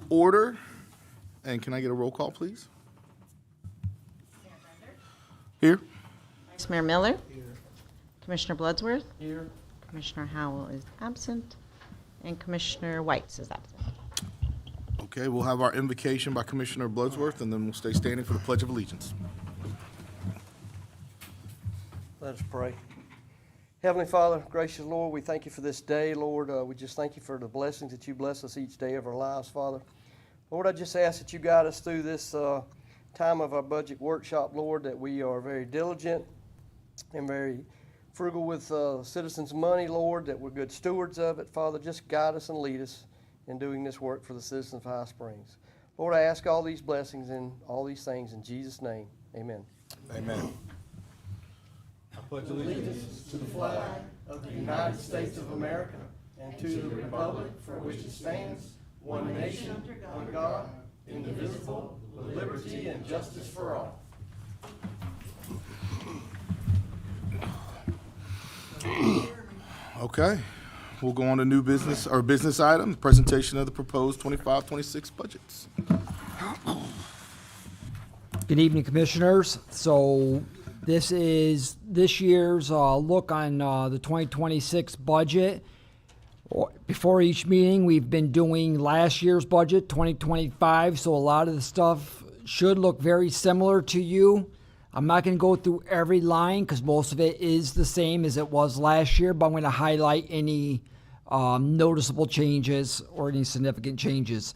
Order, and can I get a roll call, please? Here. Vice Mayor Miller. Commissioner Bloodsworth. Here. Commissioner Howell is absent. And Commissioner Whites is absent. Okay, we'll have our invocation by Commissioner Bloodsworth, and then we'll stay standing for the Pledge of Allegiance. Let us pray. Heavenly Father, gracious Lord, we thank you for this day, Lord. We just thank you for the blessings that you bless us each day of our lives, Father. Lord, I just ask that you guide us through this time of our budget workshop, Lord, that we are very diligent and very frugal with citizens' money, Lord, that we're good stewards of it. Father, just guide us and lead us in doing this work for the citizens of High Springs. Lord, I ask all these blessings and all these things in Jesus' name. Amen. Amen. I pledge allegiance to the flag of the United States of America and to the republic for which it stands, one nation, under God, indivisible, with liberty and justice for all. Okay, we'll go on to new business, or business item, presentation of the proposed 25-26 budgets. Good evening, Commissioners. So this is this year's look on the 2026 budget. Before each meeting, we've been doing last year's budget, 2025, so a lot of the stuff should look very similar to you. I'm not going to go through every line because most of it is the same as it was last year, but I'm going to highlight any noticeable changes or any significant changes.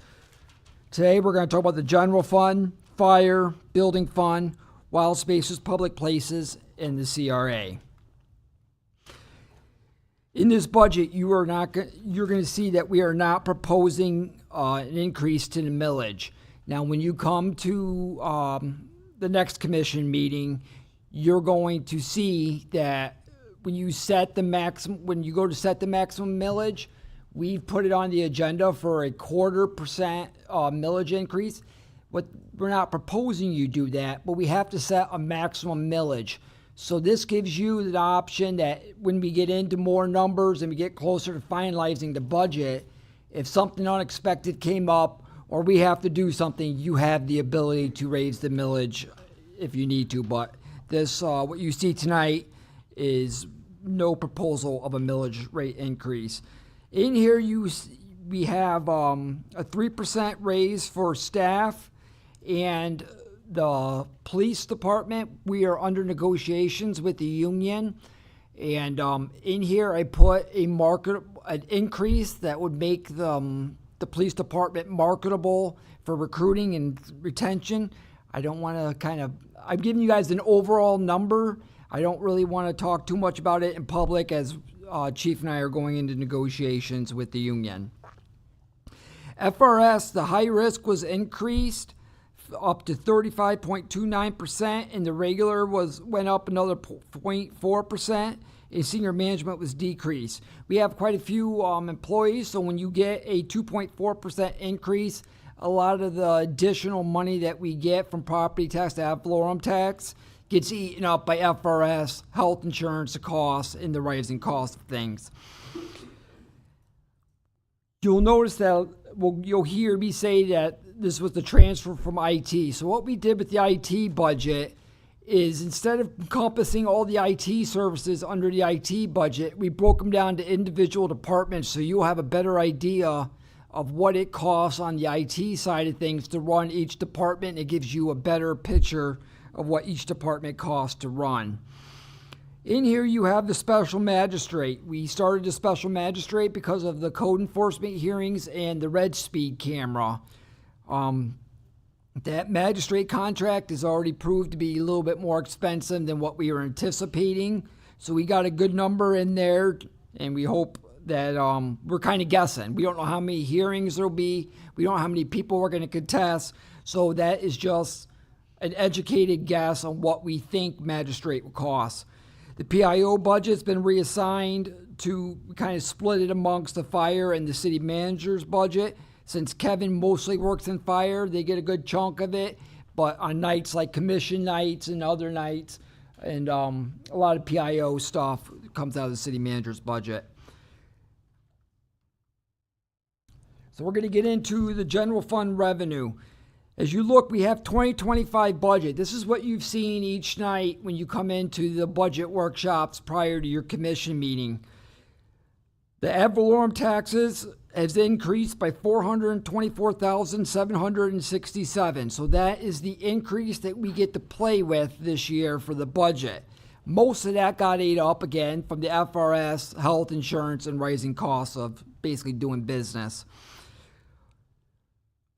Today, we're going to talk about the general fund, fire, building fund, wild spaces, public places, and the CRA. In this budget, you're going to see that we are not proposing an increase to the millage. Now, when you come to the next commission meeting, you're going to see that when you set the when you go to set the maximum millage, we've put it on the agenda for a 0.25% millage increase. We're not proposing you do that, but we have to set a maximum millage. So this gives you the option that when we get into more numbers and we get closer to finalizing the budget, if something unexpected came up or we have to do something, you have the ability to raise the millage if you need to. But this, what you see tonight is no proposal of a millage rate increase. In here, we have a 3% raise for staff, and the police department, we are under negotiations with the union. And in here, I put an increase that would make the police department marketable for recruiting and retention. I don't want to I'm giving you guys an overall number. I don't really want to talk too much about it in public as Chief and I are going into negotiations with the union. FRS, the high risk was increased up to 35.29%, and the regular went up another 0.4%. And senior management was decreased. We have quite a few employees, so when you get a 2.4% increase, a lot of the additional money that we get from property tax, ad valorem tax, gets eaten up by FRS, health insurance, the costs, and the rising cost of things. You'll notice that you'll hear me say that this was the transfer from IT. So what we did with the IT budget is instead of encompassing all the IT services under the IT budget, we broke them down to individual departments so you'll have a better idea of what it costs on the IT side of things to run each department. It gives you a better picture of what each department costs to run. In here you have the special magistrate. We started the special magistrate because of the code enforcement hearings and the red speed camera. That magistrate contract is already proved to be a little bit more expensive than what we were anticipating. So we got a good number in there, and we hope that we're kind of guessing. We don't know how many hearings there'll be. We don't know how many people we're going to contest. So that is just an educated guess on what we think magistrate will cost. The PIO budget's been reassigned to kind of split it amongst the fire and the city manager's budget. Since Kevin mostly works in fire, they get a good chunk of it. But on nights like commission nights and other nights, and a lot of PIO stuff comes out of the city manager's budget. So we're going to get into the general fund revenue. As you look, we have 2025 budget. This is what you've seen each night when you come into the budget workshops prior to your commission meeting. The ad valorem taxes has increased by $424,767. So that is the increase that we get to play with this year for the budget. Most of that got ate up again from the FRS, health insurance, and rising costs of basically doing business.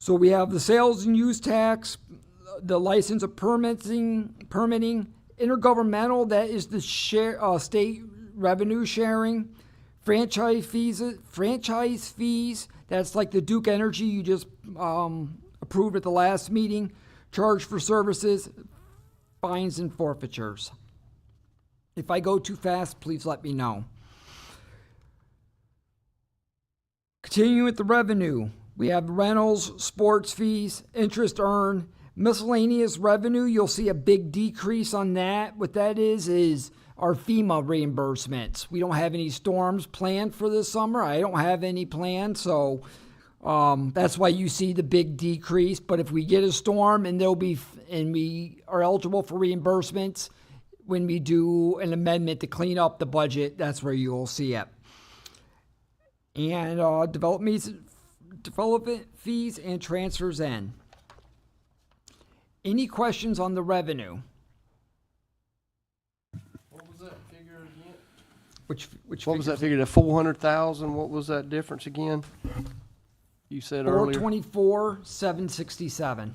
So we have the sales and use tax, the license of permitting, intergovernmental, that is the state revenue sharing, franchise fees, that's like the Duke Energy you just approved at the last meeting, charge for services, fines and forfeitures. If I go too fast, please let me know. Continuing with the revenue. We have rentals, sports fees, interest earned, miscellaneous revenue. You'll see a big decrease on that. What that is our FEMA reimbursements. We don't have any storms planned for this summer. I don't have any planned, so that's why you see the big decrease. But if we get a storm and we are eligible for reimbursements, when we do an amendment to clean up the budget, that's where you'll see it. And development fees and transfers in. Any questions on the revenue? What was that figure again? Which What was that figure? The 400,000? What was that difference again? You said earlier. 424,767.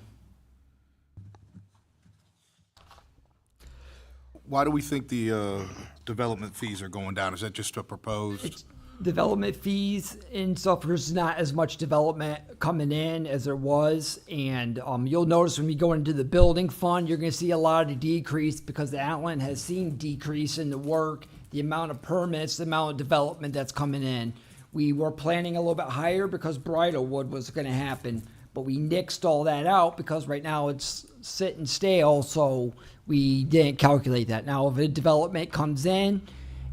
Why do we think the development fees are going down? Is that just a proposed? Development fees and stuff, there's not as much development coming in as there was. And you'll notice when we go into the building fund, you're going to see a lot of decrease because the outlet has seen decrease in the work, the amount of permits, the amount of development that's coming in. We were planning a little bit higher because Bridalwood was going to happen, but we nixed all that out because right now it's sitting stale, so we didn't calculate that. Now, if a development comes in,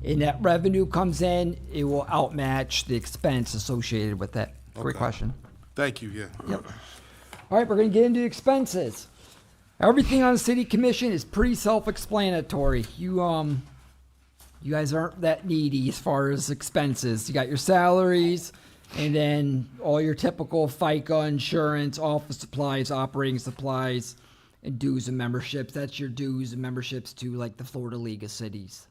and that revenue comes in, it will outmatch the expense associated with that. Great question. Thank you, yeah. Yep. All right, we're going to get into expenses. Everything on the city commission is pretty self-explanatory. You guys aren't that needy as far as expenses. You got your salaries, and then all your typical FICA, insurance, office supplies, operating supplies, and dues and memberships. That's your dues and memberships to like the Florida League of Cities.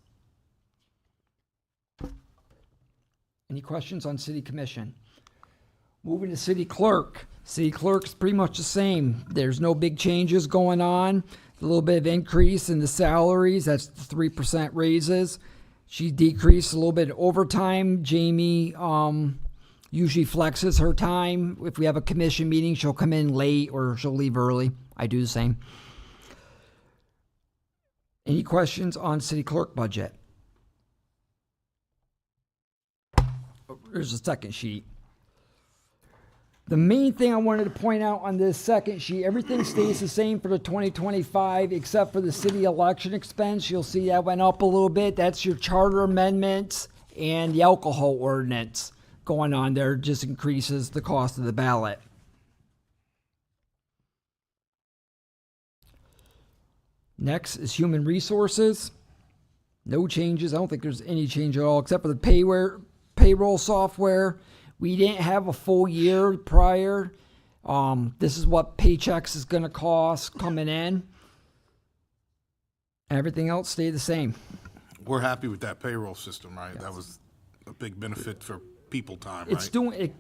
Any questions on city commission? Moving to city clerk. City clerk's pretty much the same. There's no big changes going on. A little bit of increase in the salaries. That's the 3% raises. She decreased a little bit in overtime. Jamie usually flexes her time. If we have a commission meeting, she'll come in late or she'll leave early. I do the same. Any questions on city clerk budget? There's a second sheet. The main thing I wanted to point out on this second sheet, everything stays the same for the 2025 except for the city election expense. You'll see that went up a little bit. That's your charter amendments and the alcohol ordinance going on there. Just increases the cost of the ballot. Next is human resources. No changes. I don't think there's any change at all except for the payroll software. We didn't have a full year prior. This is what Paychex is going to cost coming in. Everything else stayed the same. We're happy with that payroll system, right? Yes. That was a big benefit for people time, It's right? doing it.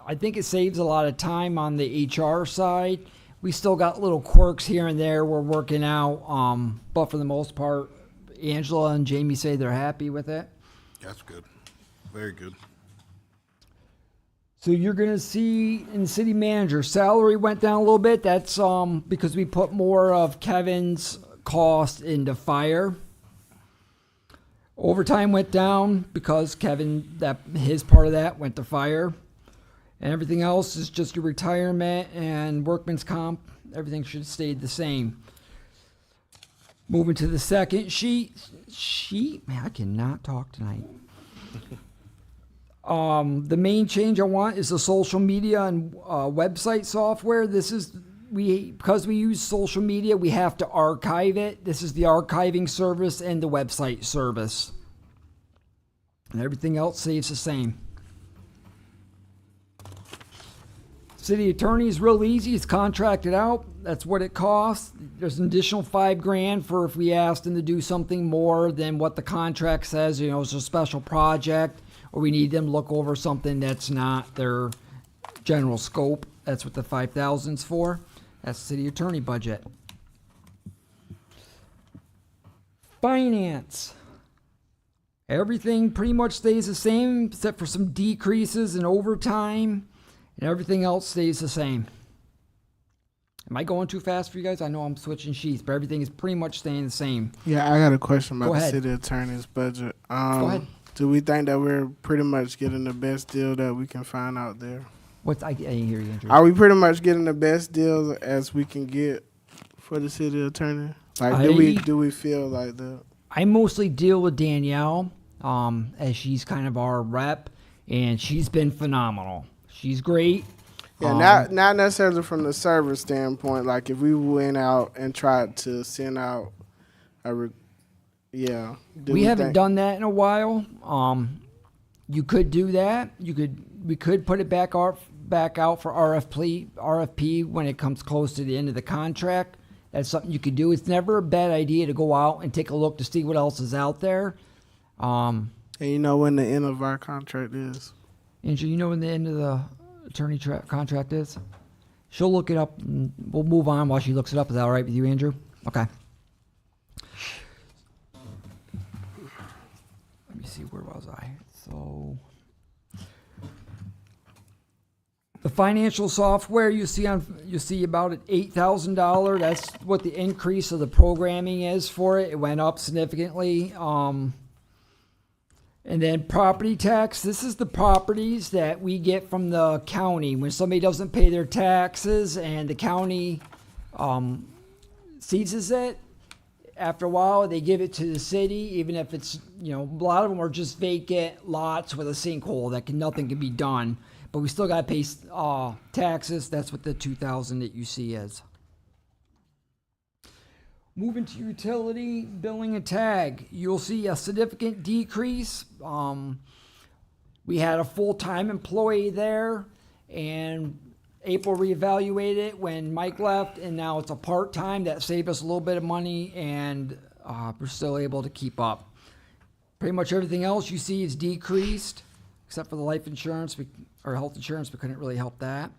I think it saves a lot of time on the HR side. We still got little quirks here and there we're working out, but for the most part, Angela and Jamie say they're happy with it. That's good. Very good. So you're going to see in city manager, salary went down a little bit. That's because we put more of Kevin's cost into fire. Overtime went down because his part of that went to fire. And everything else is just your retirement and workman's comp. Everything should stay the same. Moving to the second sheet. Man, I cannot talk tonight. The main change I want is the social media and website software. This is because we use social media, we have to archive it. This is the archiving service and the website service. And everything else stays the same. City attorney is real easy. It's contracted out. That's what it costs. There's an additional $5,000 for if we asked them to do something more than what the contract says. You know, it's a special project, or we need them to look over something that's not their general scope. That's what the $5,000 is for. That's the city attorney budget. Finance. Everything pretty much stays the same except for some decreases in overtime, and everything else stays the same. Am I going too fast for you guys? I know I'm switching sheets, but everything is pretty much staying the same. Yeah, I got a question about Go the ahead. city attorney's budget. Go ahead. Do we think that we're pretty much getting the best deal that we can find out there? I didn't hear you, Andrew. Are we pretty much getting the best deal as we can get for the city attorney? Like, do we feel like that? I mostly deal with Danielle, as she's kind of our rep, and she's been phenomenal. She's great. Yeah, not necessarily from the service standpoint. Like, if we went out and tried to send out We haven't done that in a while. You could do that. We could put it back out for RFP when it comes close to the end of the contract. That's something you could do. It's never a bad idea to go out and take a look to see what else is out there. And you know when the end of our contract is? Andrew, you know when the end of the attorney contract is? She'll look it up, and we'll move on while she looks it up. Is that all right with you, Andrew? Okay. Let me see, where was I? So, the financial software you see about at $8,000. That's what the increase of the programming is for it. It went up significantly. And then property tax. This is the properties that we get from the county when somebody doesn't pay their taxes and the county seizes it. After a while, they give it to the city, even if it's, a lot of them are just vacant lots with a sinkhole that nothing can be done. But we still got to pay taxes. That's what the $2,000 that you see is. Moving to utility, billing, and tag, you'll see a significant decrease. We had a full-time employee there, and April reevaluated it when Mike left, and now it's a part-time. That saved us a little bit of money, and we're still able to keep up. Pretty much everything else you see is decreased, except for the life insurance or health insurance. We couldn't really help that.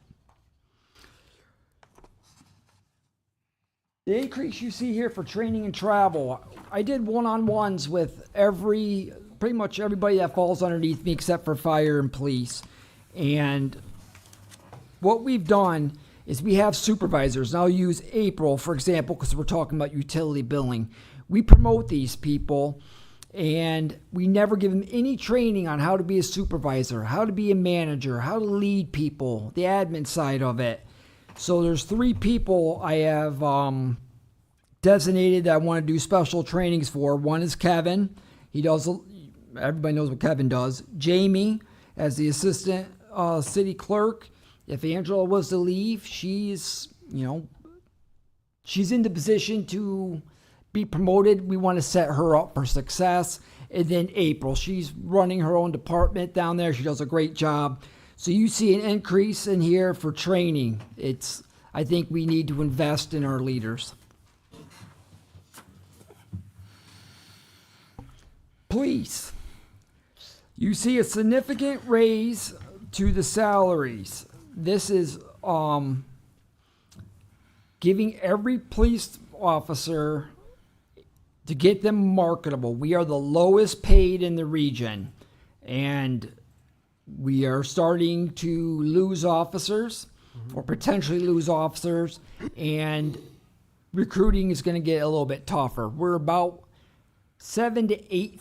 The increase you see here for training and travel, I did one-on-ones with pretty much everybody that falls underneath me except for fire and police. And what we've done is we have supervisors. And I'll use April, for example, because we're talking about utility billing. We promote these people, and we never give them any training on how to be a supervisor, how to be a manager, how to lead people, the admin side of it. So there's 3 people I have designated that I want to do special trainings for. One is Kevin. Everybody knows what Kevin does. Jamie, as the assistant city clerk. If Angela was to leave, she's in the position to be promoted. We want to set her up for success. And then April, she's running her own department down there. She does a great job. So you see an increase in here for training. I think we need to invest in our leaders. Police. You see a significant raise to the salaries. This is giving every police officer to get them marketable. We are the lowest paid in the region, and we are starting to lose officers or potentially lose officers, and recruiting is going to get a little bit tougher. We're about $7,000 to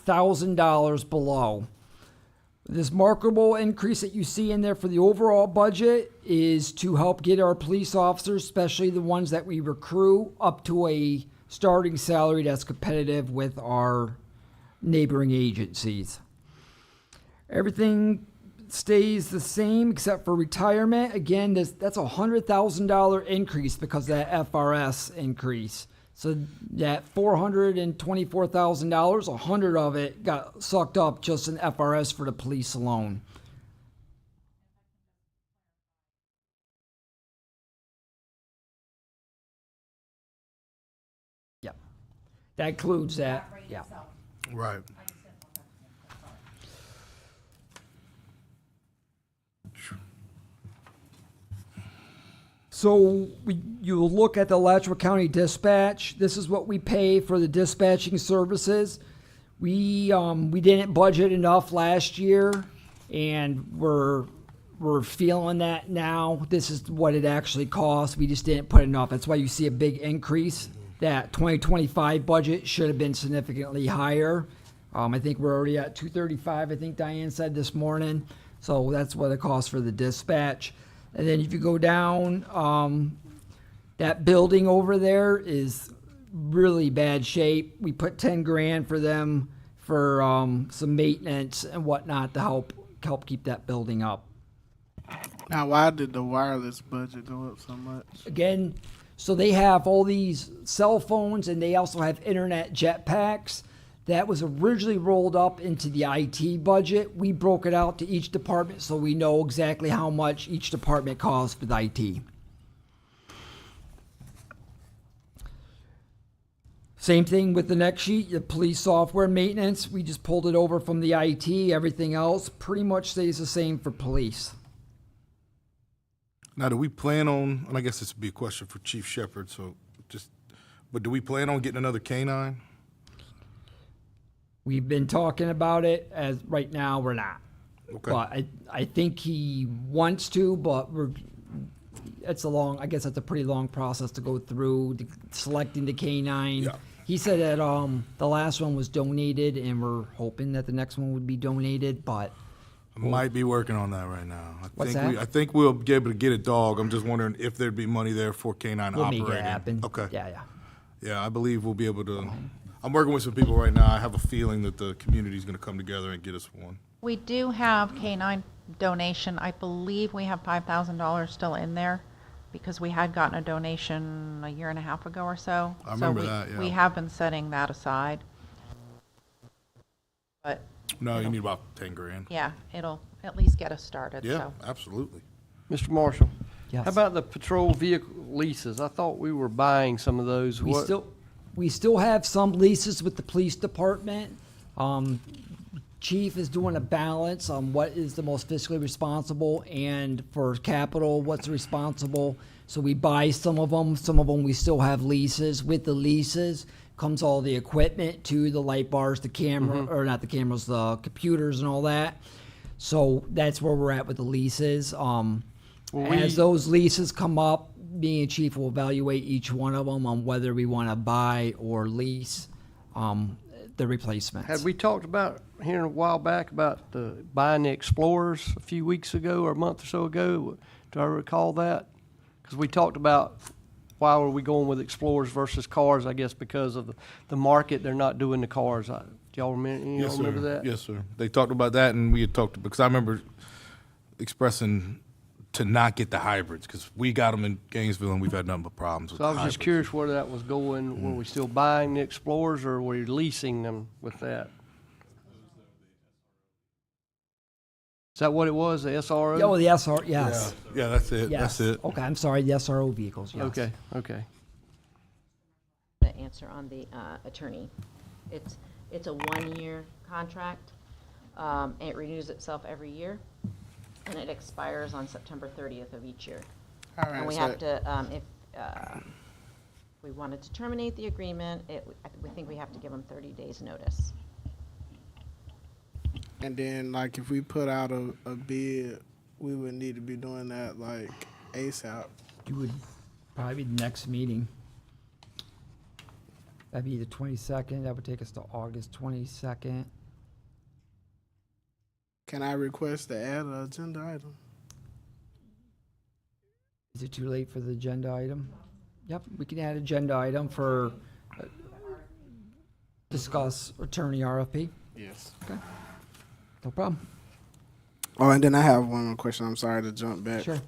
$8,000 below. This marketable increase that you see in there for the overall budget is to help get our police officers, especially the ones that we recruit, up to a starting salary that's competitive with our neighboring agencies. Everything stays the same except for retirement. Again, that's a $100,000 increase because of that FRS increase. So that $424,000, 100 of it got sucked up just in FRS for the police alone. Yep. That includes that. Yeah. Right. So you look at the Alachua County Dispatch. This is what we pay for the dispatching services. We didn't budget enough last year, and we're feeling that now. This is what it actually costs. We just didn't put enough. That's why you see a big increase. That 2025 budget should have been significantly higher. I think we're already at 235. I think Diane said this morning. So that's what it costs for the dispatch. And then if you go down, that building over there is really bad shape. We put 10 grand for them for some maintenance and whatnot to help keep that building up. Now, why did the wireless budget go up so much? Again, so they have all these cell phones and they also have internet jetpacks. That was originally rolled up into the IT budget. We broke it out to each department so we know exactly how much each department costs for the IT. Same thing with the next sheet, the police software maintenance. We just pulled it over from the IT. Everything else pretty much stays the same for police. Now, do we plan on, and I guess this would be a question for Chief Shepherd, but do we plan on getting another K-9? We've been talking about it. As right now, we're not. Okay. But I think he wants to, but I guess that's a pretty long process to go through, selecting the K-9. Yeah. He said that the last one was donated, and we're hoping that the next one would be donated, but I might be working on that right now. What's that? I think we'll be able to get a dog. I'm just wondering if there'd be money there for K-9 we'll operating. make it happen. Okay. Yeah. Yeah, I believe we'll be able to. I'm working with some people right now. I have a feeling that the community's going to come together and get us one. We do have K-9 donation. I believe we have $5,000 still in there because we had gotten a donation a year and a half ago or so. I remember that, yeah. We have been setting that aside. But No, you need about 10 grand. yeah, it'll at least get us started, Yeah, so. absolutely. Mr. Marshall, Yes. how about the patrol vehicle leases? I thought we were buying some of those. We still have some leases with the police department. Chief is doing a balance on what is the most fiscally responsible, and for capital, what's responsible. So we buy some of them we still have leases. With the leases comes all the equipment to the light bars, the camera, or not the cameras, the computers and all that. So that's where we're at with the leases. As those leases come up, me and Chief will evaluate each one of them on whether we want to buy or lease the replacements. Had we talked about here a while back about buying the Explorers a few weeks ago or a month or so ago? Do I recall that? Because we talked about why were we going with Explorers versus cars, I guess because of the market, they're not doing the cars. Do y'all remember that? Yes, sir. They talked about that, and we had talked, because I remember expressing to not get the hybrids, because we got them in Gainesville, and we've had nothing but problems with So I the was hybrids. just curious where that was going. Were we still buying the Explorers or were we leasing them with that? Is that what it was, the SRO? Oh, the SR, yes. Yeah, that's it. Yes. That's it. Okay, I'm sorry, the SRO vehicles, yes. Okay. The answer on the attorney. It's a one-year contract. It renews itself every year, and it expires on September 30th of each year. All right, And we so- have to, if we wanted to terminate the agreement, we think we have to give them 30 days' notice. And then, like, if we put out a bid, we would need to be doing that, like, ASAP. You would probably be the next meeting. That'd be the 22nd. That would take us to August 22nd. Can I request to add an agenda item? Is it too late for the agenda item? Yep, we can add agenda item for discuss attorney RFP. Yes. No problem. Oh, and then I have one more question. I'm sorry to jump back. Sure.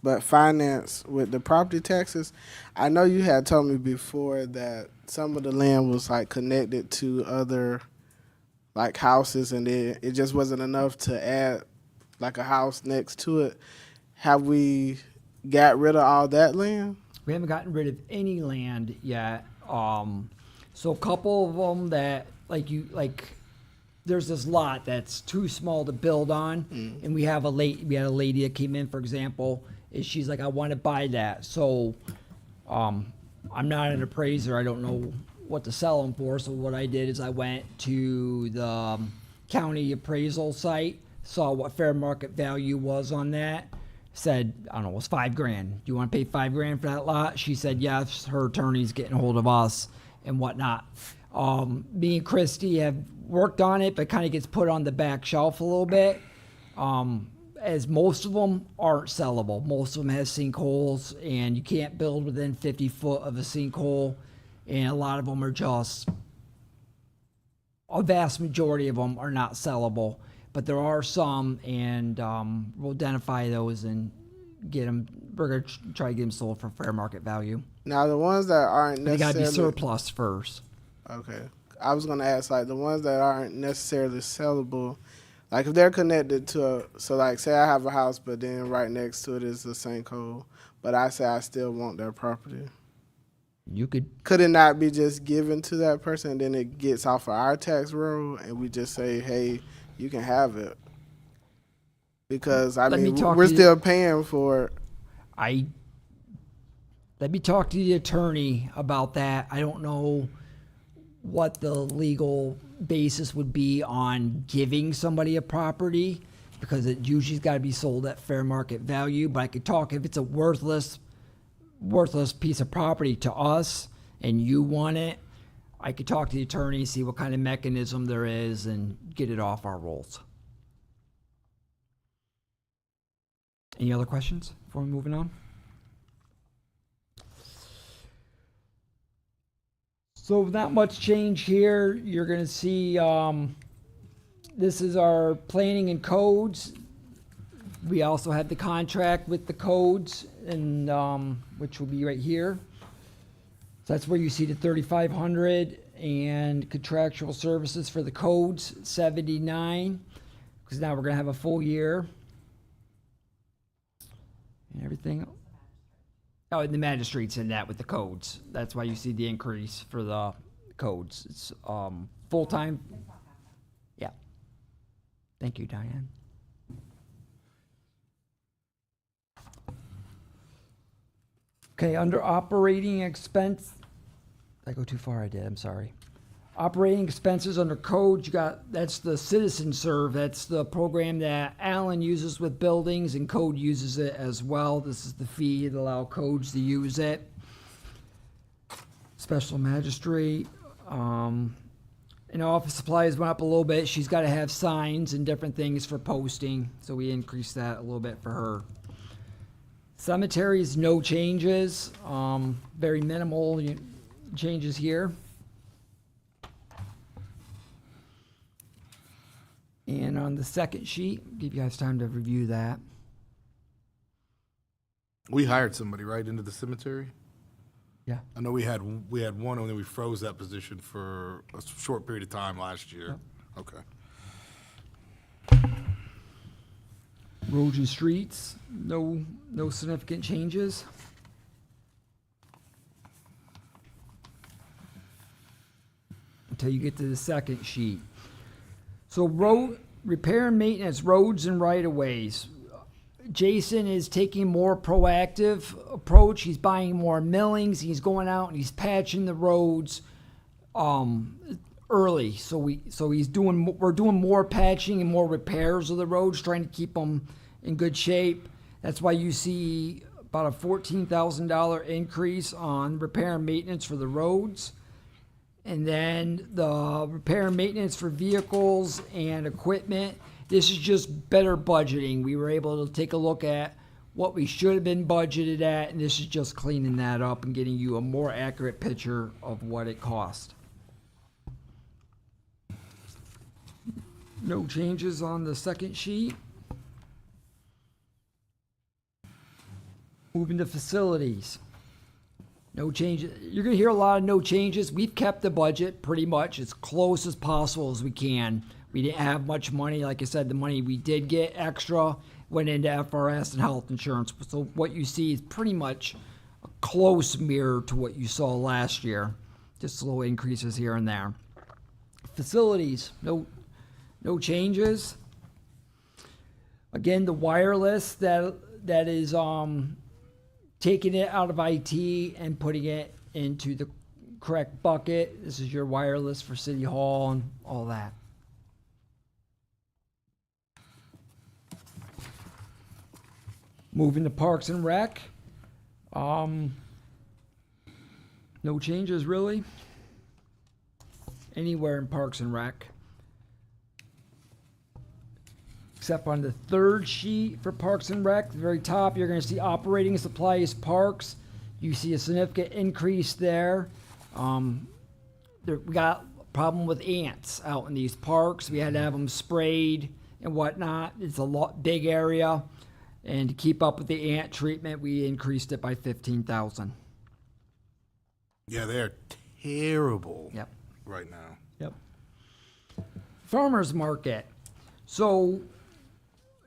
But finance with the property taxes, I know you had told me before that some of the land was like connected to other like houses, and it just wasn't enough to add like a house next to it. Have we got rid of all that land? We haven't gotten rid of any land yet. So a couple of them that there's this lot that's too small to build on, and we had a lady that came in, for example, and she's like, I want to buy that. So, I'm not an appraiser. I don't know what to sell them for. So what I did is I went to the county appraisal site, saw what fair market value was on that. Said, I don't know, it was $5,000. Do you want to pay $5,000 for that lot? She said, yes. Her attorney's getting a hold of us and whatnot. Me and Christy have worked on it, but kind of gets put on the back shelf a little bit. As most of them aren't sellable. Most of them have sinkholes, and you can't build within 50 foot of a sinkhole. And a lot of them are just, a vast majority of them are not sellable. But there are some, and we'll identify those and get them. We're going to try to get them sold for fair market value. Now the ones that aren't They got to necessarily be surplus first. Okay. I was gonna ask, like, the ones that aren't necessarily sellable, like if they're connected to so like say I have a house, but then right next to it is a sinkhole, but I say I still want their property. You could, Could it not be just given to that person and then it gets off of our tax roll and we just say, hey, you can have it? Because I Let me mean, talk we're to you- still paying for it. let me talk to the attorney about that. I don't know what the legal basis would be on giving somebody a property, because it usually's got to be sold at fair market value. But I could talk if it's a worthless piece of property to us and you want it. I could talk to the attorney, see what kind of mechanism there is, and get it off our rolls. Any other questions before we moving on? So not much change here. You're going to see this is our planning and codes. We also have the contract with the codes, and which will be right here. So that's where you see the 3,500 and contractual services for the codes, 79, because now we're going to have a full year. And everything. Oh, and the magistrate's in that with the codes. That's why you see the increase for the codes. It's full-time. Yeah. Thank you, Diane. Okay, under operating expense, did I go too far? I did, I'm sorry. Operating expenses under code, you got, that's the Citizen Serve. That's the program that Alan uses with buildings, and code uses it as well. This is the fee to allow codes to use it. Special magistrate, and office supplies went up a little bit. She's got to have signs and different things for posting, so we increased that a little bit for her. Cemeteries, no changes, very minimal changes here. And on the second sheet, give you guys time to review that. We hired somebody right into the cemetery. Yeah. I know we had one, and then we froze that position for a short period of time last year. Okay. Roads and streets, no significant changes. Until you get to the second sheet. So road repair and maintenance, roads and right-of-ways. Jason is taking more proactive approach. He's buying more millings. He's going out and he's patching the roads early. So we're doing more patching and more repairs of the roads, trying to keep them in good shape. That's why you see about a $14,000 increase on repair and maintenance for the roads. And then the repair and maintenance for vehicles and equipment. This is just better budgeting. We were able to take a look at what we should have been budgeted at, and this is just cleaning that up and getting you a more accurate picture of what it cost. No changes on the second sheet. Moving to facilities. No changes. You're gonna hear a lot of no changes. We've kept the budget pretty much as close as possible as we can. We didn't have much money. Like I said, the money we did get extra went into FRS and health insurance. So what you see is pretty much a close mirror to what you saw last year. Just little increases here and there. Facilities, no changes. Again, the wireless that is taking it out of IT and putting it into the correct bucket. This is your wireless for City Hall and all that. Moving to Parks and Rec. No changes really. Anywhere in Parks and Rec. Except on the third sheet for Parks and Rec, the very top, you're going to see operating supplies parks. You see a significant increase there. We got a problem with ants out in these parks. We had to have them sprayed and whatnot. It's a big area. And to keep up with the ant treatment, we increased it by 15,000. Yeah, they're terrible Yep. right now. Yep. Farmers market. So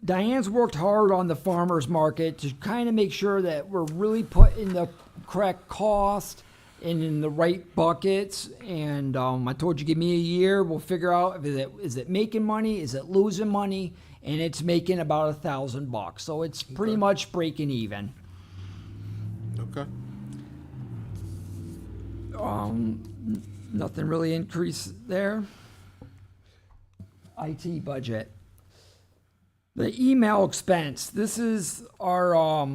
Diane's worked hard on the farmers market to kind of make sure that we're really putting the correct cost and in the right buckets. And I told you, give me a year, we'll figure out is it making money, is it losing money, and it's making about $1,000. So it's pretty much breaking even. Okay. Nothing really increased there. IT budget. The email expense. This is our,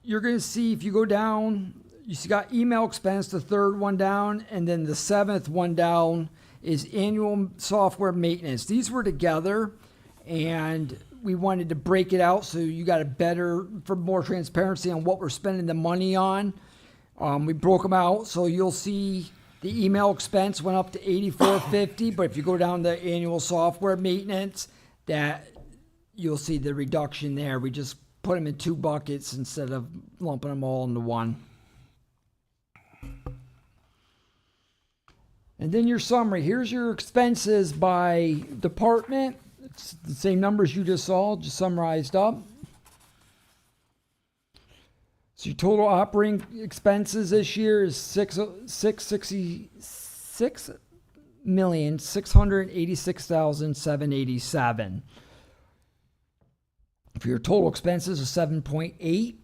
you're going to see if you go down, you see got email expense, the third one down, and then the seventh one down is annual software maintenance. These were together, and we wanted to break it out so you got for more transparency on what we're spending the money on. We broke them out, so you'll see the email expense went up to $84.50, but if you go down to annual software maintenance, that you'll see the reduction there. We just put them in two buckets instead of lumping them all into one. And then your summary. Here's your expenses by department. It's the same numbers you just saw, just summarized up. So your total operating expenses this year is $666,686,787. For your total expenses of 7.8.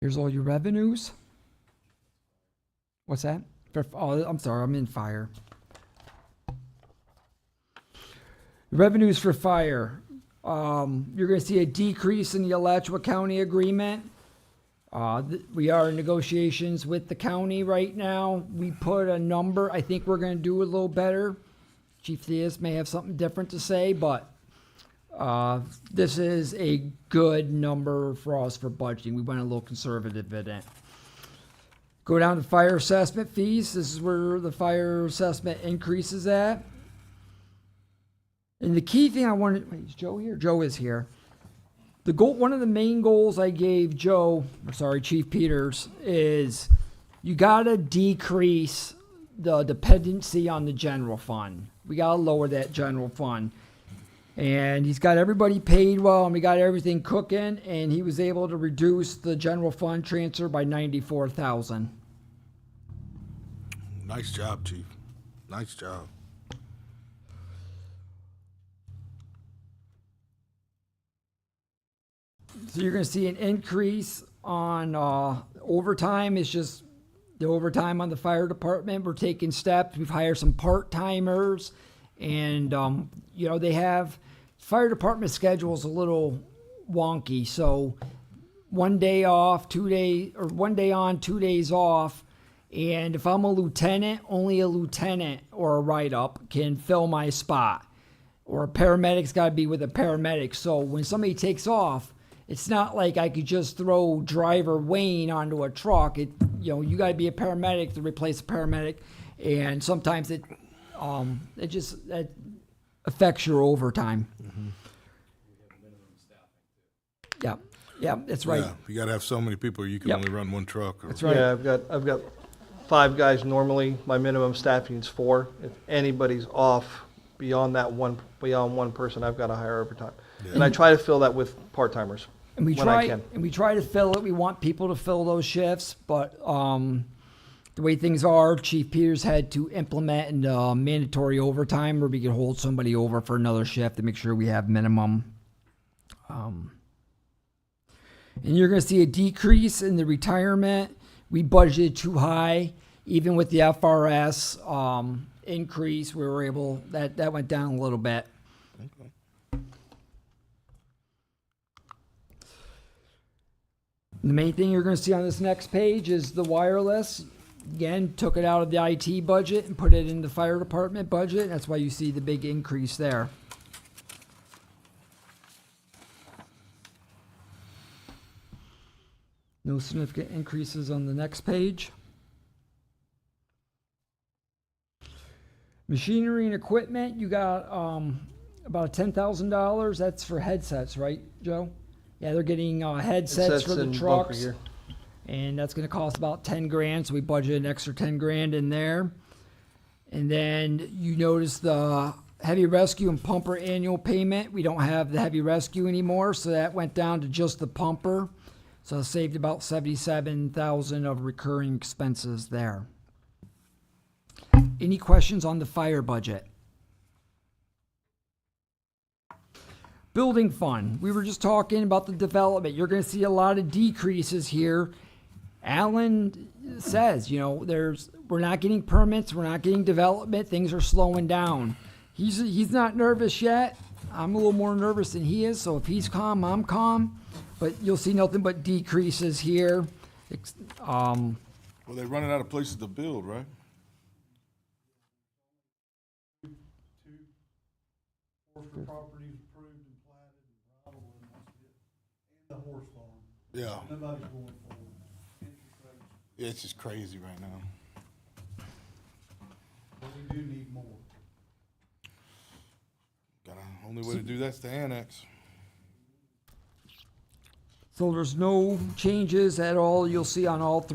Here's all your revenues. What's that? Oh, I'm sorry, I'm in fire. Revenues for fire. You're going to see a decrease in the Alachua County agreement. We are in negotiations with the county right now. We put a number. I think we're going to do a little better. Chief Theus may have something different to say, but this is a good number for us for budgeting. We went a little conservative in it. Go down to fire assessment fees. This is where the fire assessment increase is at. And the key thing I wanted, wait, is Joe here? Joe is here. The goal, one of the main goals I gave Chief Peters, is you gotta decrease the dependency on the general fund. We gotta lower that general fund. And he's got everybody paid well, and we got everything cooking, and he was able to reduce the general fund transfer by $94,000. Nice job, Chief. Nice job. So you're going to see an increase on overtime. It's just the overtime on the fire department. We're taking steps. We've hired some part-timers, and they have fire department schedule's a little wonky. So 1 day off, 2 days, or 1 day on, 2 days off. And if I'm a lieutenant, only a lieutenant or a write-up can fill my spot. Or a paramedic's got to be with a paramedic. So when somebody takes off, it's not like I could just throw driver Wayne onto a truck. You got to be a paramedic to replace a paramedic, and sometimes it affects your overtime. Yeah, that's right. Yeah, you gotta have so many people, or you can Yep. only run one truck. Or, That's right. Yeah, I've got 5 guys normally. My minimum staffing is 4. If anybody's off beyond one person, I've got to hire overtime. And I try to fill that with part-timers And we when I try can. and we try to fill it. We want people to fill those shifts, but the way things are, Chief Peters had to implement mandatory overtime where we could hold somebody over for another shift to make sure we have minimum. And you're going to see a decrease in the retirement. We budgeted too high, even with the FRS increase. We were able that went down a little bit. The main thing you're going to see on this next page is the wireless. Again, took it out of the IT budget and put it in the fire department budget. That's why you see the big increase there. No significant increases on the next page. Machinery and equipment, you got about $10,000. That's for headsets, right, Joe? Yeah, they're getting headsets for the and bumper trucks. gear. And that's gonna cost about 10 grand, so we budgeted an extra 10 grand in there. And then you notice the heavy rescue and pumper annual payment. We don't have the heavy rescue anymore, so that went down to just the pumper. So it saved about 77,000 of recurring expenses there. Any questions on the fire budget? Building fund, we were just talking about the development. You're gonna see a lot of decreases here. Alan says, we're not getting permits, we're not getting development, things are slowing down. He's not nervous yet. I'm a little more nervous than he is, so if he's calm, I'm calm. But you'll see nothing but decreases here. well, they're running out of places to build, right? Forester properties approved and platted and Bridle, and that's it. And the horse farm. Yeah. Nobody's going forward. Interest rates, It's just crazy right now. but we do need more. Only way to do that's to annex. So there's no changes at all you'll see on all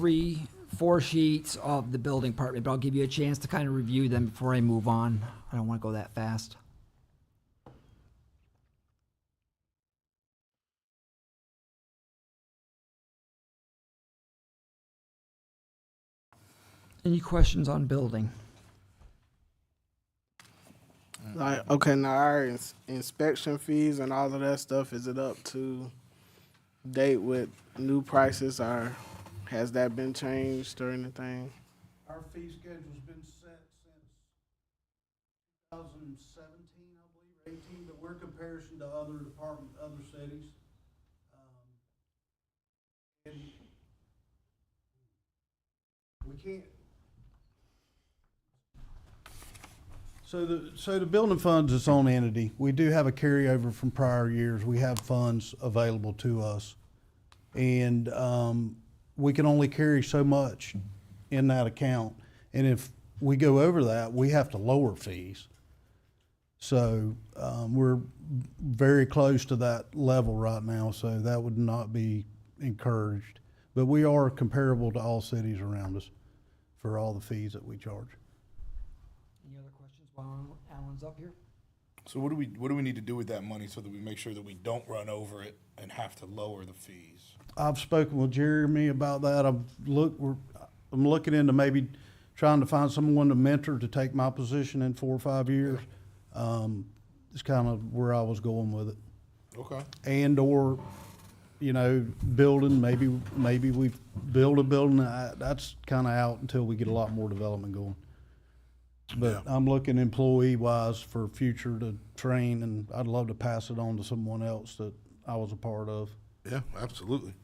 4 sheets of the building department, but I'll give you a chance to kind of review them before I move on. I don't want to go that fast. Any questions on building? Like, okay, now our inspection fees and all of that stuff, is it up to date with new prices, or has that been changed or anything? Our fee schedule's been set since 2017, I believe, or 18, but we're comparison to other other cities. And we can't. So the building fund's its own entity. We do have a carryover from prior years. We have funds available to us. And we can only carry so much in that account. And if we go over that, we have to lower fees. So we're very close to that level right now, so that would not be encouraged. But we are comparable to all cities around us for all the fees that we charge. Any other questions while Alan's up here? So what do we need to do with that money so that we make sure that we don't run over it and have to lower the fees? I've spoken with Jeremy about that. I'm looking into maybe trying to find someone to mentor to take my position in 4 or 5 years. It's kind of where I was going with it. Okay. And or, building, maybe we build a building. That's kind of out until we get a lot more development going. But Yeah. I'm looking employee-wise for future to train, and I'd love to pass it on to someone else that I was a part of. Yeah, absolutely.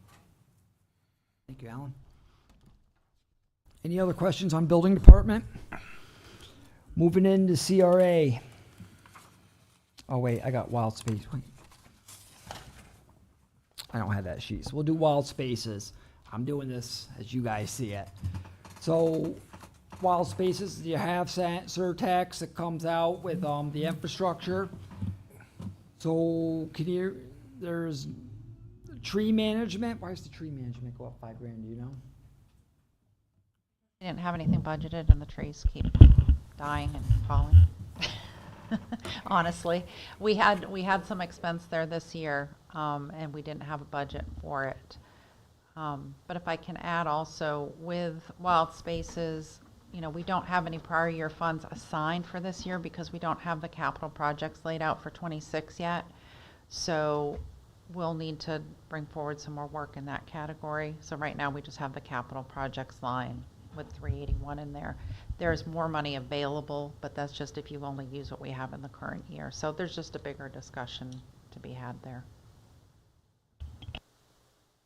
Thank you, Alan. Any other questions on building department? Moving into CRA. Oh wait, I got wild space. Wait. I don't have that sheet, so we'll do wild spaces. I'm doing this as you guys see it. So, wild spaces, you have surtax that comes out with the infrastructure. So there's Tree management, why does the tree management go up $5,000, do you know? We didn't have anything budgeted and the trees keep dying and falling. Honestly, we had some expense there this year, and we didn't have a budget for it. But if I can add also with Wild Spaces, you know, we don't have any prior year funds assigned for this year because we don't have the capital projects laid out for 26 yet. So we'll need to bring forward some more work in that category. So right now we just have the capital projects line with 381 in there. There's more money available, but that's just if you only use what we have in the current year. So there's just a bigger discussion to be had there.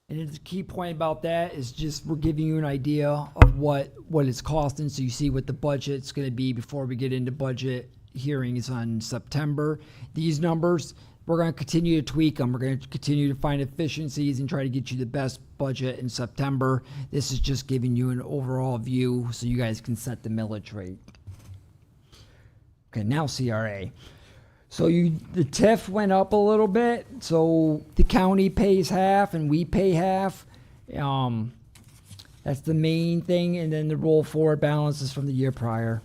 And the key point about that is just we're giving you an idea of what it's costing, so you see what the budget's going to be before we get into budget hearings on September. These numbers, we're going to continue to tweak them. We're going to continue to find efficiencies and try to get you the best budget in September. This is just giving you an overall view so you guys can set the millage rate. Okay, now CRA. So the TIF went up a little bit, so the county pays half and we pay half. That's the main thing, and then the roll forward balance is from the year prior.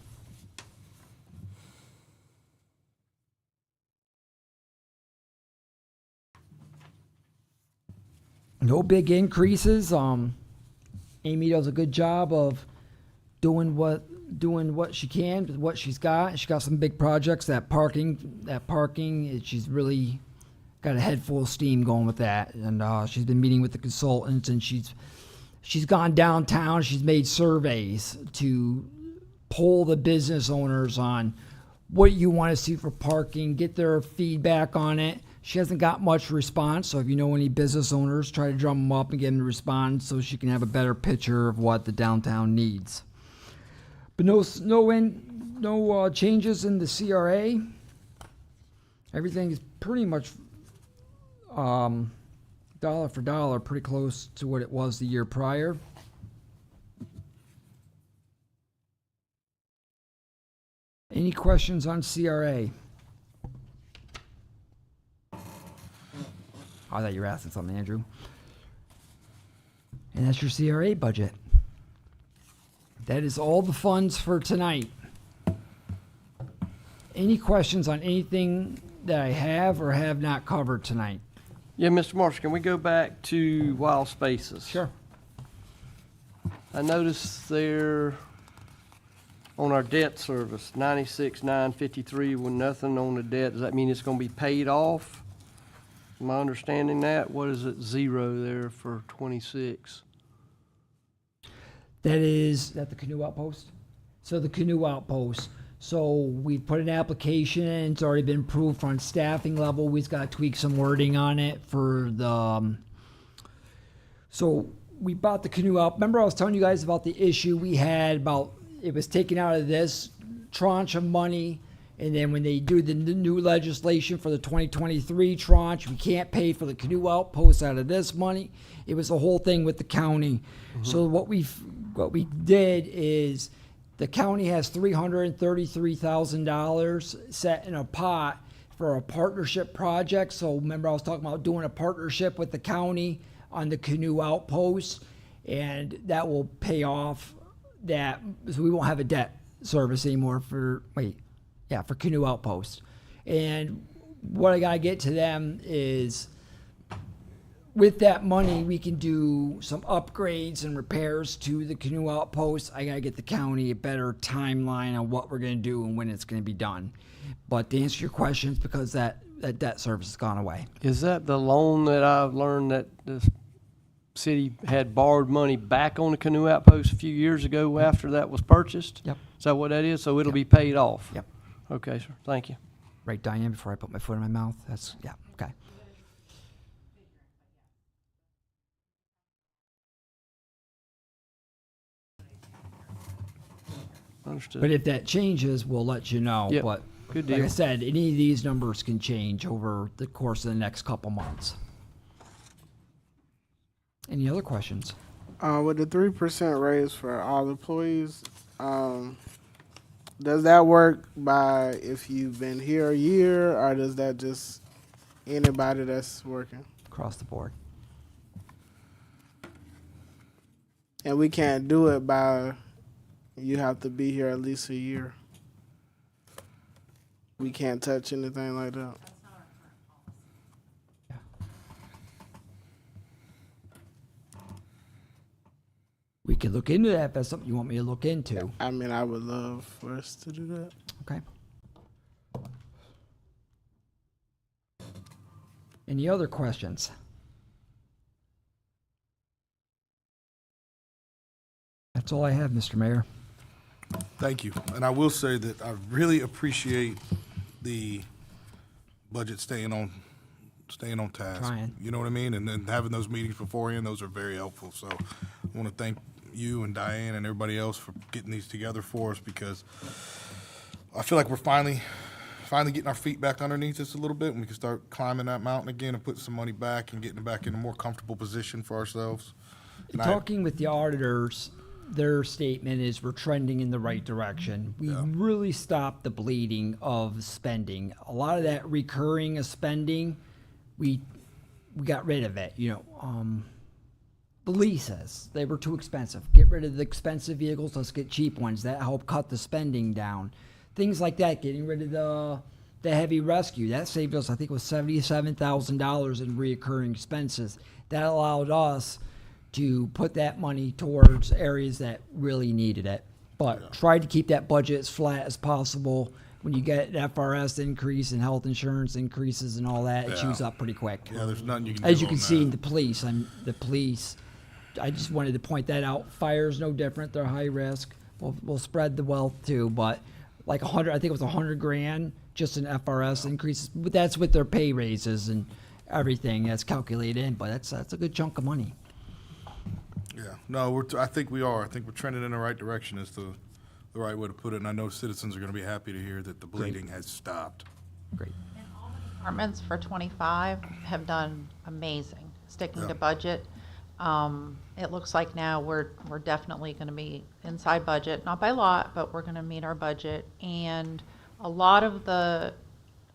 No big increases. Amy does a good job of doing what she can with what she's got. She got some big projects. That parking, she's really got a head full of steam going with that. And she's been meeting with the consultants, and she's gone downtown. She's made surveys to poll the business owners on what you want to see for parking, get their feedback on it. She hasn't got much response, so if you know any business owners, try to drum them up and get them to respond so she can have a better picture of what the downtown needs. But no changes in the CRA. Everything is pretty much dollar for dollar, pretty close to what it was the year prior. Any questions on CRA? I thought you were asking something, Andrew. And that's your CRA budget. That is all the funds for tonight. Any questions on anything that I have or have not covered tonight? Yeah, Mr. Marshall, can we go back to Wild Spaces? Sure. I noticed there on our debt service, 96,953 with nothing on the debt. Does that mean it's going to be paid off? Am I understanding that? What is it, zero there for 26? That is the Canoe Outpost. So the Canoe Outpost. So we put an application in. It's already been approved on staffing level. We've got to tweak some wording on it for the. So we bought the Canoe out. Remember I was telling you guys about the issue we had about it was taken out of this tranche of money. And then when they do the new legislation for the 2023 tranche, we can't pay for the Canoe Outpost out of this money. It was a whole thing with the county. So what we did is the county has $333,000 set in a pot for a partnership project. So remember I was talking about doing a partnership with the county on the Canoe Outpost, and that will pay off that. So we won't have a debt service anymore for Canoe Outpost. And what I gotta get to them is with that money, we can do some upgrades and repairs to the Canoe Outpost. I gotta get the county a better timeline on what we're gonna do and when it's gonna be done. But to answer your questions, because that debt service has gone away. Is that the loan that I've learned that the city had borrowed money back on the Canoe Outpost a few years ago after that was purchased? Yep. Is that what that is? So it'll be paid off? Yep. Okay, sir. Thank you. Right, Diane, before I put my foot in my mouth? Okay. Understood. But if that changes, we'll let you know. Yep. But Good like I deal. said, any of these numbers can change over the course of the next couple months. Any other questions? With the 3% raise for all employees, does that work by if you've been here a year, or does that just anybody that's working? Across the board. And we can't do it by, you have to be here at least a year. We can't touch anything like that. We could look into that if that's something you want me to look into. I mean, I would love for us to do that. Okay. Any other questions? That's all I have, Mr. Mayor. Thank you. And I will say that I really appreciate the budget staying on task. Trying. You know what I mean? And then having those meetings beforehand, those are very helpful. So I want to thank you and Diane and everybody else for getting these together for us, because I feel like we're finally getting our feet back underneath us a little bit, and we can start climbing that mountain again and putting some money back and getting back in a more comfortable position for ourselves. And Talking with the auditors, their statement is we're trending in the right direction. We really stopped the bleeding of spending. A lot of that recurring of spending, we got rid of it. The leases, they were too expensive. Get rid of the expensive vehicles, let's get cheap ones. That helped cut the spending down. Things like that, getting rid of the heavy rescue, that saved us, I think it was $77,000 in reoccurring expenses. That allowed us to put that money towards areas that really needed it. But try to keep that budget as flat as possible. When you get an FRS increase and health insurance increases and all that, it chews up pretty quick. Yeah, there's nothing you can do. As you can on see that. in the police, I just wanted to point that out. Fire's no different. They're high risk. We'll spread the wealth too, but like 100, I think it was 100 grand just in FRS increases. But that's with their pay raises and everything that's calculated in, but that's a good chunk of money. Yeah, no, I think we are. I think we're trending in the right direction is the right way to put it. And I know citizens are going to be happy to hear that the bleeding has stopped. Great. Departments for 25 have done amazing, sticking Yeah. to budget. It looks like now we're definitely going to be inside budget, not by lot, but we're going to meet our budget. And a lot of the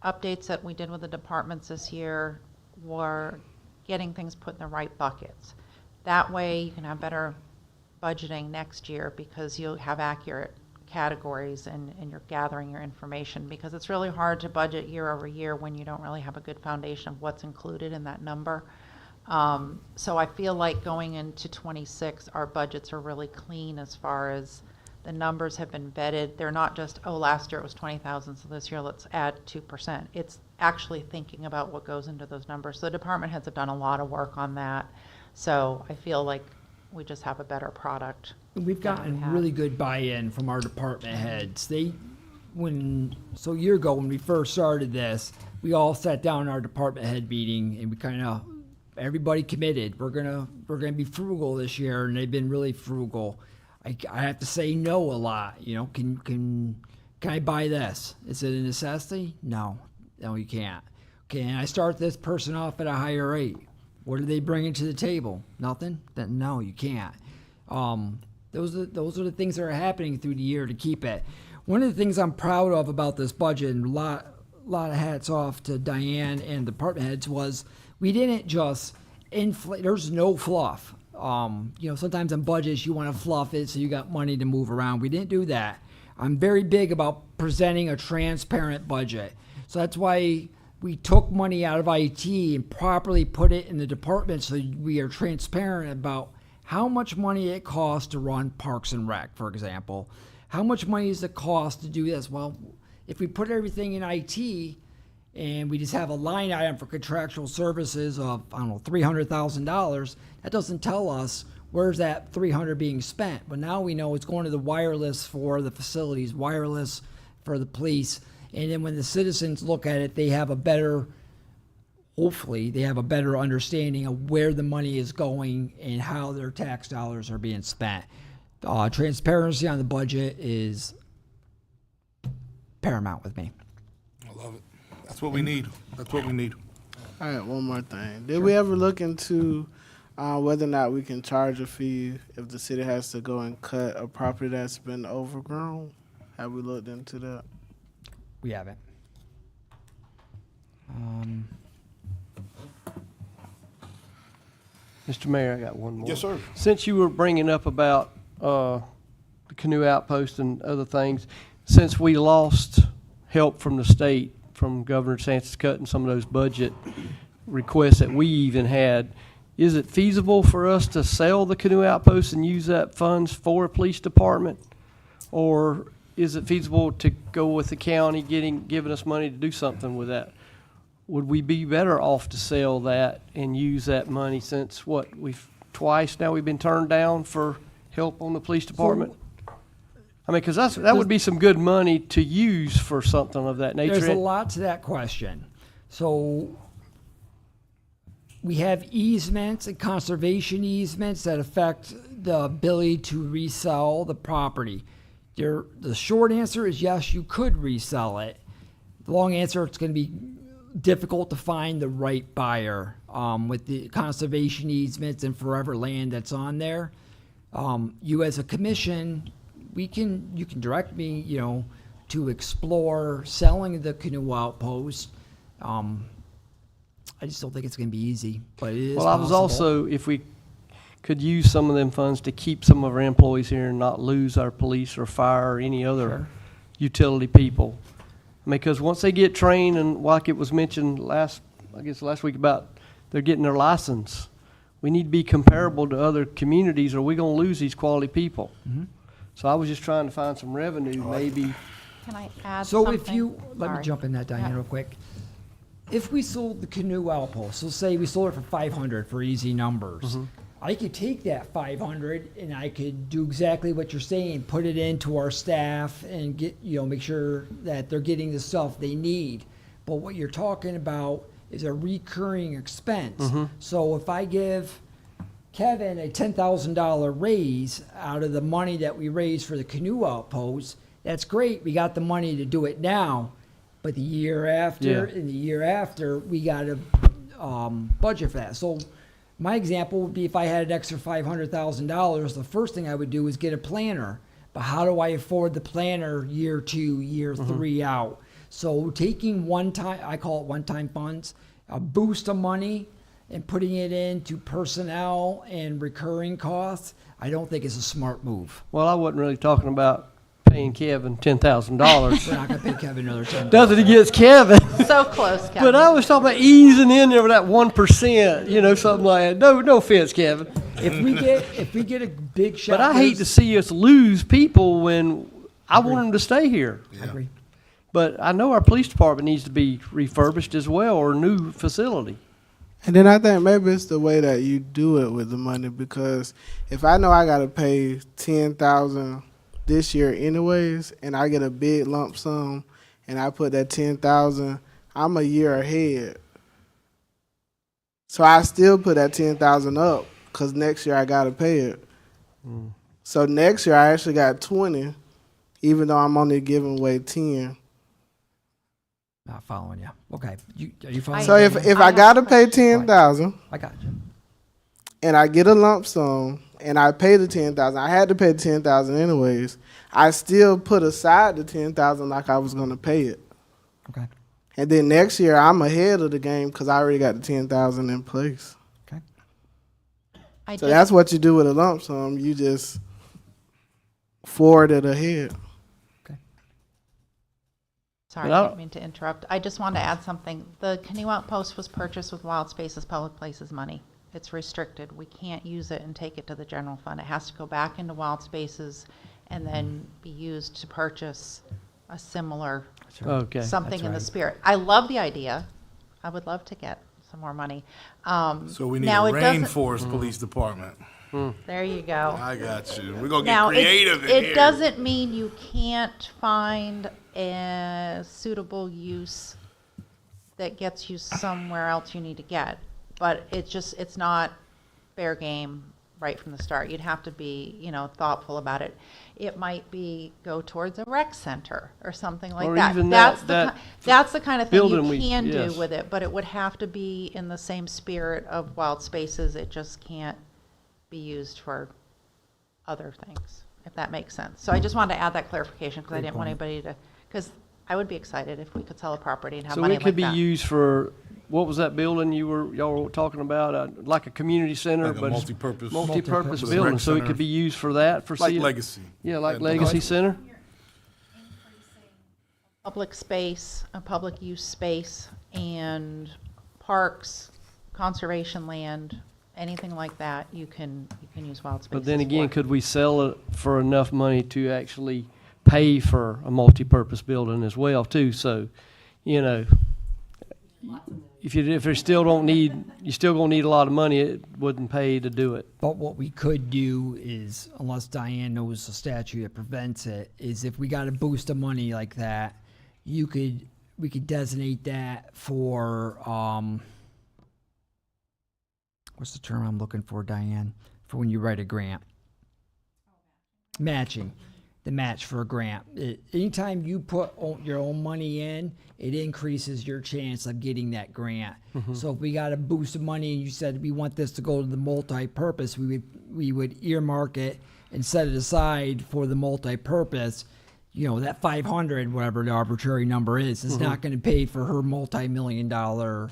updates that we did with the departments this year were getting things put in the right buckets. That way you can have better budgeting next year because you'll have accurate categories and you're gathering your information, because it's really hard to budget year over year when you don't really have a good foundation of what's included in that number. So I feel like going into 26, our budgets are really clean as far as the numbers have been vetted. They're not just, oh, last year it was 20,000, so this year let's add 2%. It's actually thinking about what goes into those numbers. So the department heads have done a lot of work on that. So I feel like we just have a better product. We've than we gotten had. really good buy-in from our department heads. A year ago when we first started this, we all sat down in our department head meeting and we everybody committed. We're gonna be frugal this year, and they've been really frugal. I have to say no a lot. Can I buy this? Is it a necessity? No, you can't. Can I start this person off at a higher rate? What are they bringing to the table? Nothing? Then no, you can't. Those are the things that are happening through the year to keep it. One of the things I'm proud of about this budget, and a lot of hats off to Diane and the department heads, was we didn't just inflate. There's no fluff. Sometimes on budgets you want to fluff it so you got money to move around. We didn't do that. I'm very big about presenting a transparent budget. So that's why we took money out of IT and properly put it in the department so we are transparent about how much money it costs to run Parks and Rec, for example. How much money does it cost to do this? Well, if we put everything in IT and we just have a line item for contractual services of, $300,000, that doesn't tell us where's that $300 being spent. But now we know it's going to the wireless for the facilities, wireless for the police. And then when the citizens look at it, hopefully they have a better understanding of where the money is going and how their tax dollars are being spent. Transparency on the budget is paramount with me. I love it. That's what we need. That's what we need. All right, one more thing. Did we ever look into whether or not we can charge a fee if the city has to go and cut a property that's been overgrown? Have we looked into that? We haven't. Mr. Mayor, I got one more. Yes, sir. Since you were bringing up about the canoe outpost and other things, since we lost help from the state, from Governor DeSantis cutting some of those budget requests that we even had, is it feasible for us to sell the canoe outpost and use that funds for a police department? Or is it feasible to go with the county giving us money to do something with that? Would we be better off to sell that and use that money since twice now we've been turned down for help on the police department? I mean, because that would be some good money to use for something of that nature. There's a lot to that question. So we have easements and conservation easements that affect the ability to resell the property. The short answer is yes, you could resell it. The long answer, it's going to be difficult to find the right buyer with the conservation easements and forever land that's on there. You as a commission, you can direct me, to explore selling the canoe outpost. I just don't think it's going to be easy, but it is Well, I was possible. also, if we could use some of them funds to keep some of our employees here and not lose our police or fire or any other Sure. utility people. I mean, because once they get trained, and like it was mentioned last week about they're getting their license, we need to be comparable to other communities or we're going to lose these quality people. Mm-hmm. So I was just trying to find some revenue, maybe. Can I add So something? if you, let me Sorry. jump in that, Diane, Yeah. real quick. If we sold the canoe outpost, so say we sold it for 500 for easy numbers, Mm-hmm. I could take that 500 and I could do exactly what you're saying, put it into our staff and make sure that they're getting the stuff they need. But what you're talking about is a recurring expense. Mm-hmm. So if I give Kevin a $10,000 raise out of the money that we raised for the canoe outpost, that's great. We got the money to do it now. But the year after Yeah. and the year after, we got to budget for that. So my example would be if I had an extra $500,000, the first thing I would do is get a planner. But how do I afford the planner year 2, year 3 out? So taking I call it one-time funds, a boost of money and putting it into personnel and recurring costs, I don't think is a smart move. Well, I wasn't really talking about paying Kevin $10,000. We're not going to pay Kevin another $10,000. Nothing against Kevin. So close, Kevin. But I was talking about easing in there with that 1%, something like that. No offense, Kevin. If we get a big shot, But I hate to see us lose people when I want them to stay here. I agree. But I know our police department needs to be refurbished as well, or a new facility. And then I think maybe it's the way that you do it with the money, because if I know I got to pay $10,000 this year anyways, and I get a big lump sum, and I put that $10,000, I'm a year ahead. So I still put that $10,000 up, because next year I got to pay it. So next year I actually got 20, even though I'm only giving away 10. Not following you. Okay. Are you following? So me? if I I have got to a pay question. $10,000, I got you. and I get a lump sum, and I pay the $10,000. I had to pay the $10,000 anyways. I still put aside the $10,000 like I was gonna pay it, Okay. and then next year I'm ahead of the game because I already got the $10,000 in place. Okay. So that's what you do with a lump sum. You just forward it ahead. Sorry, But I I didn't mean to interrupt. I just wanted to add something. The canoe outpost was purchased with Wild Spaces Public Places money. It's restricted. We can't use it and take it to the general fund. It has to go back into Wild Spaces and then be used to purchase a similar, Okay. something in the right. spirit. I love the idea. I would love to get some more money. So we need Now a it doesn't- rainforest police department. There you go. I got you. We're gonna Now, get creative in it here. doesn't mean you can't find a suitable use that gets you somewhere else you need to get. But it's not fair game right from the start. You'd have to be, thoughtful about it. It might be go towards a rec center or something like Or that. even That's that that's the kind of thing building you can do yes. with it, but it would have to be in the same spirit of Wild Spaces. It just can't be used for other things, if that makes sense. So I just wanted to add that clarification because I didn't want anybody to, because I would be excited if we could sell a property and have So money it like could be that. used for what was that building y'all were talking about? Like a community center, Like a but it's multi-purpose. multi-purpose Multi-purpose building, rec so it center. could be used for that, for Like CF Legacy. Yeah, like And Legacy like- Center. Public space, a public use space, and parks, conservation land, anything like that, you can use wild spaces But then again, for. could we sell it for enough money to actually pay for a multi-purpose building as well too? So, you know, if you still don't need, you still gonna need a lot of money, it wouldn't pay to do it. But what we could do is, unless Diane knows the statute that prevents it, is if we got a boost of money like that, we could designate that for, what's the term I'm looking for, Diane? For when you write a grant. Matching. The match for a grant. Anytime you put your own money in, it increases your chance of getting that grant. So if we got a boost of money and you said we want this to go to the multi-purpose, we would earmark it and set it aside for the multi-purpose. You know, that 500, whatever the arbitrary number is not going to pay for her multi-million-dollar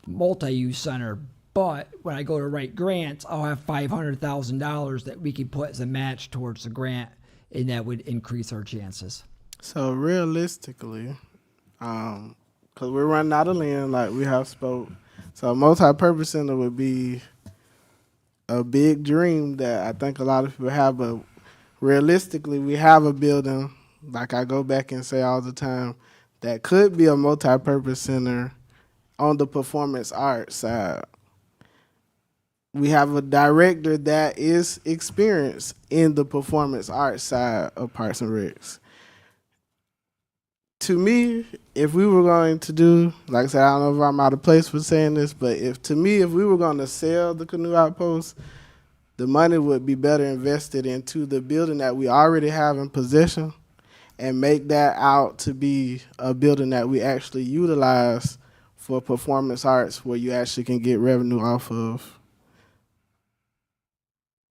multi-use center. But when I go to write grants, I'll have $500,000 that we could put as a match towards the grant, and that would increase our chances. So realistically, because we're running out of land, like we have spoke, so a multi-purpose center would be a big dream that I think a lot of people have. But realistically, we have a building, like I go back and say all the time, that could be a multi-purpose center on the performance arts side. We have a director that is experienced in the performance arts side of Parks and Recs. To me, if we were going to do, like I said, I don't know if I'm out of place for saying this, but if we were going to sell the Canoe Outpost, the money would be better invested into the building that we already have in possession and make that out to be a building that we actually utilize for performance arts where you actually can get revenue off of.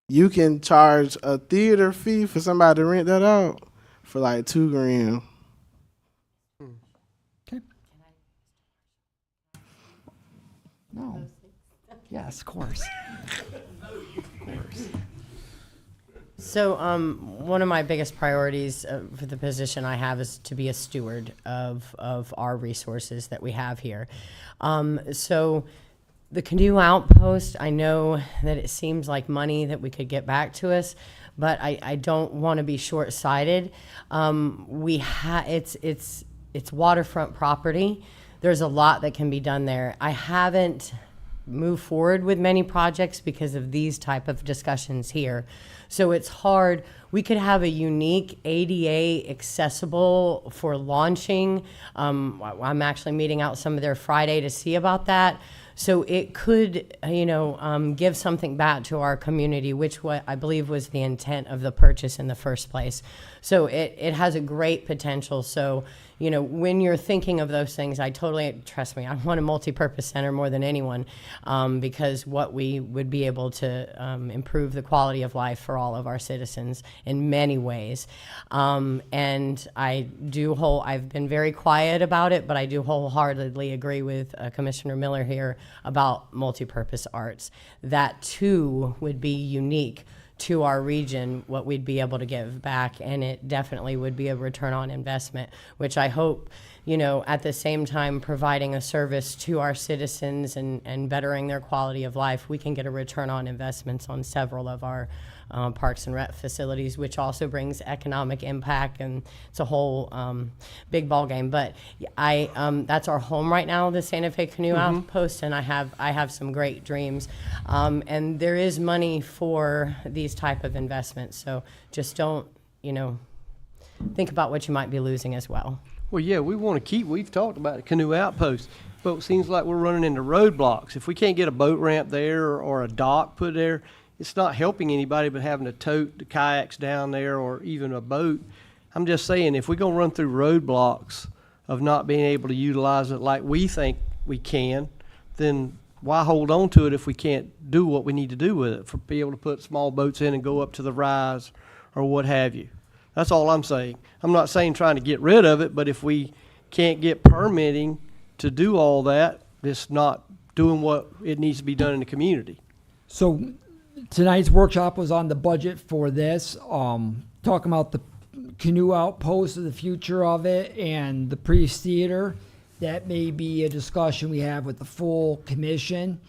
You can charge a theater fee for somebody to rent that out for like $2,000. Okay. No. Yes, of course. So, one of my biggest priorities for the position I have is to be a steward of our resources that we have here. So, the Canoe Outpost, I know that it seems like money that we could get back to us, but I don't want to be short-sighted. It's waterfront property. There's a lot that can be done there. I haven't moved forward with many projects because of these type of discussions here. So it's hard. We could have a unique ADA accessible for launching. I'm actually meeting out some of their Friday to see about that. So it could, give something back to our community, which what I believe was the intent of the purchase in the first place. So it has a great potential. So, when you're thinking of those things, trust me, I want a multi-purpose center more than anyone, because what we would be able to improve the quality of life for all of our citizens in many ways. And I've been very quiet about it, but I do wholeheartedly agree with Commissioner Miller here about multi-purpose arts. That too would be unique to our region, what we'd be able to give back, and it definitely would be a return on investment, which I hope, at the same time providing a service to our citizens and bettering their quality of life, we can get a return on investments on several of our parks and rec facilities, which also brings economic impact, and it's a whole big ball game. But that's our home right now, the Santa Fe Canoe Outpost, and I have some great dreams, and there is money for these type of investments. So just don't think about what you might be losing as well. Well, yeah, we've talked about the Canoe Outpost, but it seems like we're running into roadblocks. If we can't get a boat ramp there or a dock put there, it's not helping anybody but having to tote the kayaks down there or even a boat. I'm just saying, if we're going to run through roadblocks of not being able to utilize it like we think we can, then why hold on to it if we can't do what we need to do with it, for be able to put small boats in and go up to the rise or what have you. That's all I'm saying. I'm not saying trying to get rid of it, but if we can't get permitting to do all that, that's not doing what it needs to be done in the community. So tonight's workshop was on the budget for this, talking about the canoe outpost of the future of it and the Priest Theater. That may be a discussion we have with the full commission.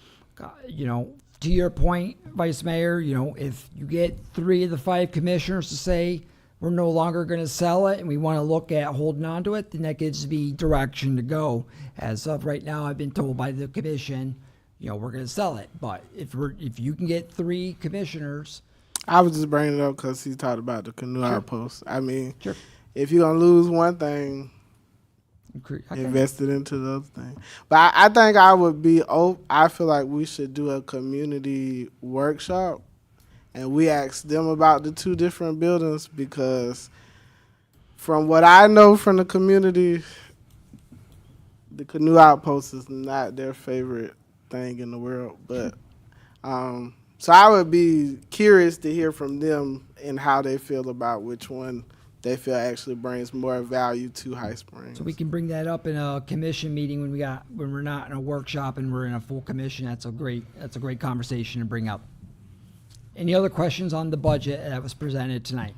You know, to your point, Vice Mayor, you know, if you get 3 of the 5 commissioners to say we're no longer going to sell it and we want to look at holding on to it, then that gives me direction to go. As of right now, I've been told by the commission, you know, we're going to sell it. But if you can get 3 commissioners, I was just bringing it up because he talked about the canoe outpost. I mean, Sure. if you're gonna lose one thing, invest it into the other thing. But I think I would be. I feel like we should do a community workshop, and we ask them about the 2 different buildings because, from what I know from the community, the canoe outpost is not their favorite thing in the world. But so I would be curious to hear from them and how they feel about which one they feel actually brings more value to High Springs. so we can bring that up in a commission meeting when we're not in a workshop and we're in a full commission. That's a great conversation to bring up. Any other questions on the budget that was presented tonight?